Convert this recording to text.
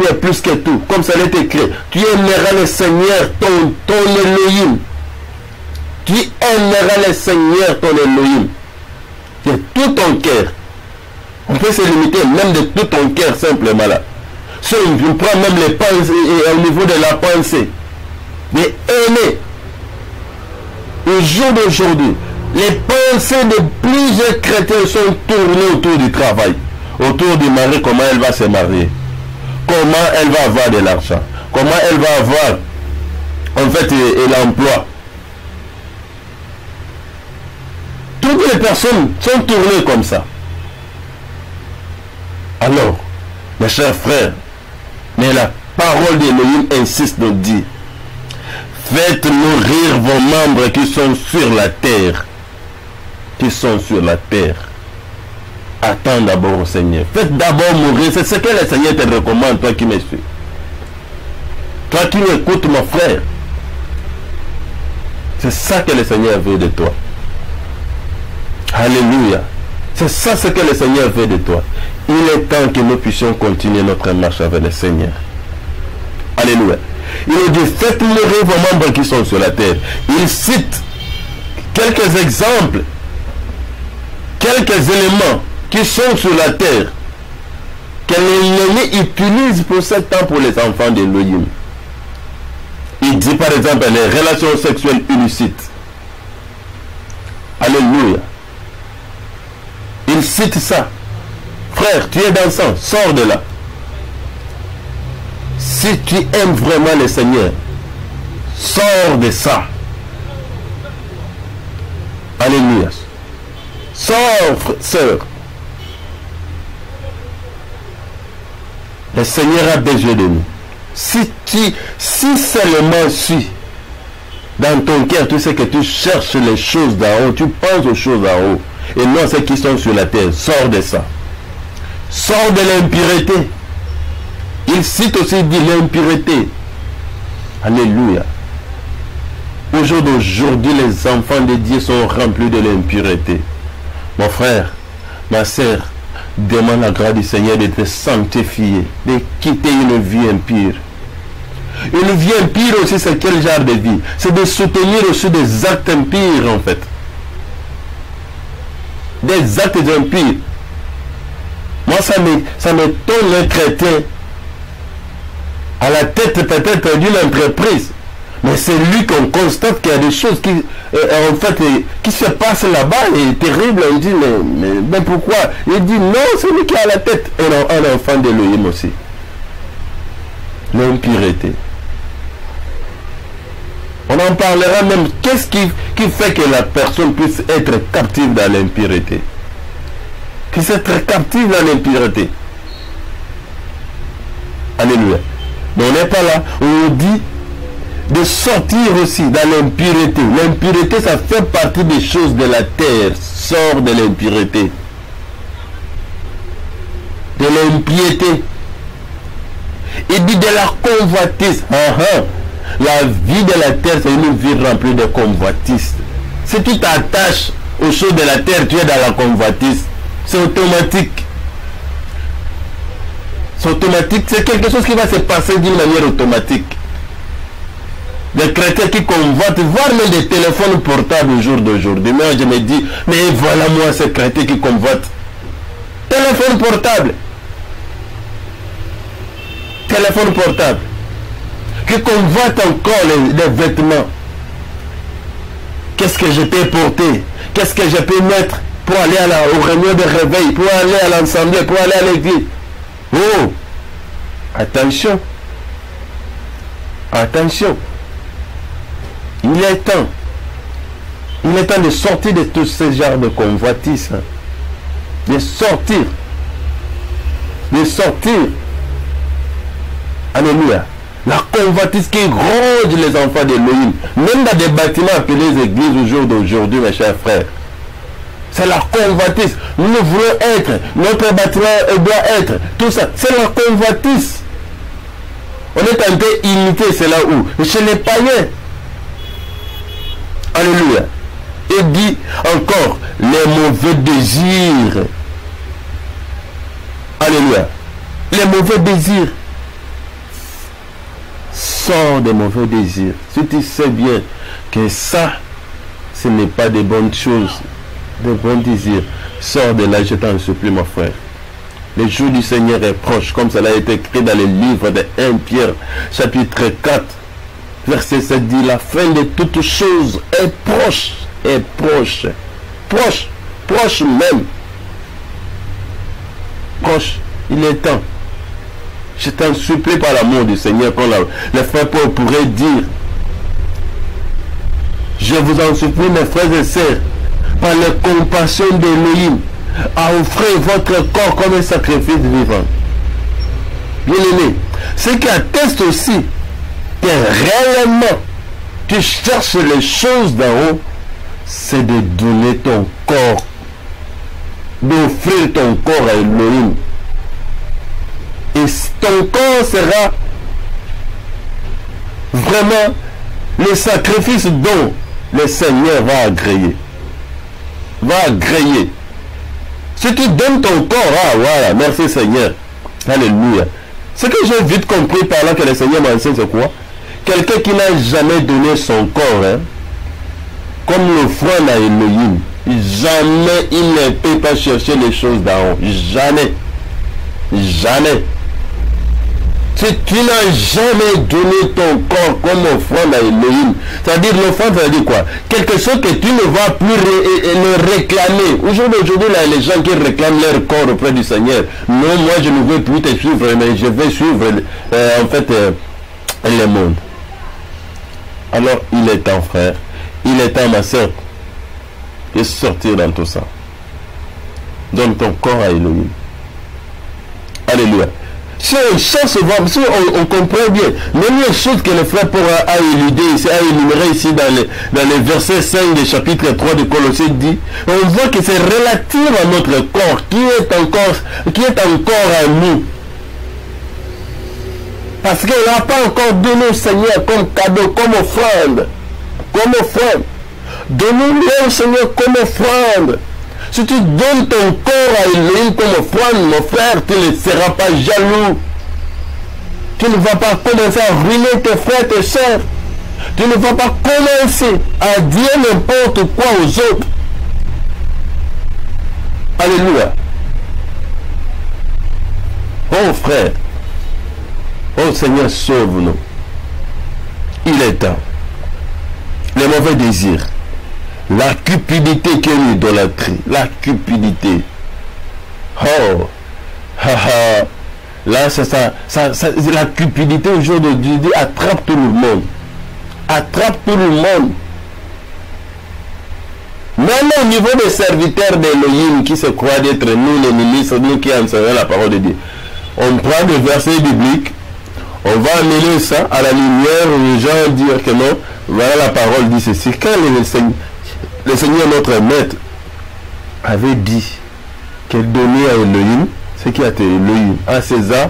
Tu es plus que tout, comme ça l'est écrit. Tu aimeras le Seigneur, ton Elohim. Tu aimeras le Seigneur, ton Elohim. De tout ton cœur. On peut se limiter même de tout ton cœur simplement là. Si on prend même les pensées au niveau de la pensée. Mais aimer. Au jour d'aujourd'hui, les pensées de plusieurs chrétiens sont tournées autour du travail. Autour du mari, comment elle va se marier. Comment elle va avoir de l'argent. Comment elle va avoir en fait l'emploi. Toutes les personnes sont tournées comme ça. Alors, mes chers frères, mais la parole d'Élohim insiste de dire, faites mourir vos membres qui sont sur la terre. Qui sont sur la terre. Attends d'abord au Seigneur. Faites d'abord mourir. C'est ce que le Seigneur te recommande, toi qui me suis. Toi qui m'écoutes, mon frère. C'est ça que le Seigneur veut de toi. Alléluia. C'est ça ce que le Seigneur veut de toi. Il est temps que nous puissions continuer notre marche avec le Seigneur. Alléluia. Il nous dit, faites mourir vos membres qui sont sur la terre. Il cite quelques exemples, quelques éléments qui sont sur la terre, que l'ennemi utilise pour ce temps pour les enfants d'Élohim. Il dit par exemple les relations sexuelles illicites. Alléluia. Il cite ça. Frère, tu es dans le sang, sors de là. Si tu aimes vraiment le Seigneur, sors de ça. Alléluia. Sors, sœur. Le Seigneur a besoin de nous. Si seulement si dans ton cœur tu sais que tu cherches les choses d'en haut, tu penses aux choses d'en haut, et non ceux qui sont sur la terre, sors de ça. Sors de l'impureté. Il cite aussi, dit l'impureté. Alléluia. Au jour d'aujourd'hui, les enfants de Dieu sont remplis de l'impureté. Mon frère, ma sœur, demande la grâce du Seigneur de te sanctifier, de quitter une vie impure. Une vie impure aussi, c'est quel genre de vie? C'est de soutenir aussi des actes impurs en fait. Des actes impurs. Moi, ça m'étonne un chrétien à la tête peut-être d'une entreprise. Mais c'est lui qu'on constate qu'il y a des choses qui, en fait, qui se passent là-bas et terrible. Il dit, mais pourquoi? Il dit, non, c'est lui qui est à la tête. Un enfant d'Élohim aussi. L'impureté. On en parlera même. Qu'est-ce qui fait que la personne puisse être captive dans l'impureté? Puisse être captive dans l'impureté. Alléluia. Mais on n'est pas là. On nous dit de sortir aussi dans l'impureté. L'impureté, ça fait partie des choses de la terre. Sors de l'impureté. De l'impiété. Il dit de la convoitise. La vie de la terre, c'est une vie remplie de convoitise. Si tu t'attaches aux choses de la terre, tu es dans la convoitise. C'est automatique. C'est automatique. C'est quelque chose qui va se passer d'une manière automatique. Des chrétiens qui convoitent, voire même des téléphones portables au jour d'aujourd'hui. Moi, je me dis, mais voilà moi ces chrétiens qui convoitent. Téléphone portable. Téléphone portable. Qui convoitent encore les vêtements. Qu'est-ce que je peux porter? Qu'est-ce que je peux mettre pour aller aux réunions de réveil, pour aller à l'assemblée, pour aller à l'église? Oh! Attention! Attention! Il est temps. Il est temps de sortir de tous ces genres de convoitises. De sortir. De sortir. Alléluia. La convoitise qui ronge les enfants d'Élohim. Même dans des bâtiments appelés églises au jour d'aujourd'hui, mes chers frères. C'est la convoitise. Nous voulons être. Notre bâtiment doit être. Tout ça. C'est la convoitise. On est en train d'imiter, c'est là où? Chez les païens. Alléluia. Il dit encore les mauvais désirs. Alléluia. Les mauvais désirs. sors des mauvais désirs. Si tu sais bien que ça, ce n'est pas des bonnes choses, des bons désirs, sors de là, je t'en supplie, mon frère. Le jour du Seigneur est proche, comme cela a été écrit dans le livre de 1 Pierre, chapitre 4, verset 7 dit, la fin de toutes choses est proche, proche même. Proche, il est temps. Je t'en supplie par l'amour du Seigneur, comme le frère Paul pourrait dire, je vous en supplie, mes frères et sœurs, par la compassion d'Élohim, à offrir votre corps comme un sacrifice vivant. Bien-aimé, ce qui atteste aussi que réellement tu cherches les choses d'en haut, c'est de donner ton corps, d'offrir ton corps à Elohim. Et ton corps sera vraiment le sacrifice dont le Seigneur va agréer. Si tu donnes ton corps, ah voilà, merci Seigneur. Alléluia. Ce que j'ai vite compris par là que le Seigneur m'enseigne, c'est quoi? Quelqu'un qui n'a jamais donné son corps, hein, comme l'offrande à Elohim, jamais il ne peut pas chercher les choses d'en haut. Jamais. Si tu n'as jamais donné ton corps comme offrande à Elohim, c'est-à-dire l'offrande, ça veut dire quoi? Quelque chose que tu ne vas plus le réclamer. Aujourd'hui, là, les gens qui réclament leur corps auprès du Seigneur, non, moi je ne veux plus te suivre, mais je vais suivre le monde. Alors, il est temps, frère, il est temps, ma soeur, de sortir dans tout ça. Donne ton corps à Elohim. Alléluia. Si on cherche, si on comprend bien, même les choses que le frère a énuméré ici dans les versets 5 du chapitre 3 de Colossiens dit, on voit que c'est relatif à notre corps, qui est encore à nous. Parce qu'il n'a pas encore donné au Seigneur comme cadeau, comme offrande. Donne-nous au Seigneur comme offrande. Si tu donnes ton corps à Elohim comme offrande, mon frère, tu ne seras pas jaloux. Tu ne vas pas commencer à ruiner tes frères, tes sœurs. Tu ne vas pas commencer à dire n'importe quoi aux autres. Alléluia. Oh frère, oh Seigneur, sauve-nous. Il est temps. Les mauvais désirs. La cupidité qui est l'idolâtrie. La cupidité. Oh. Là, c'est ça. La cupidité aujourd'hui attrape tout le monde. Attrape tout le monde. Même au niveau des serviteurs d'Elohim qui se croient d'être nous, les ministres, nous qui enseignons la parole de Dieu. On prend des versets bibliques. On va amener ça à la lumière où les gens disent que non. Voilà, la parole dit ceci. Quand le Seigneur notre maître avait dit qu'elle donnait à Elohim ce qui a été Elohim, à César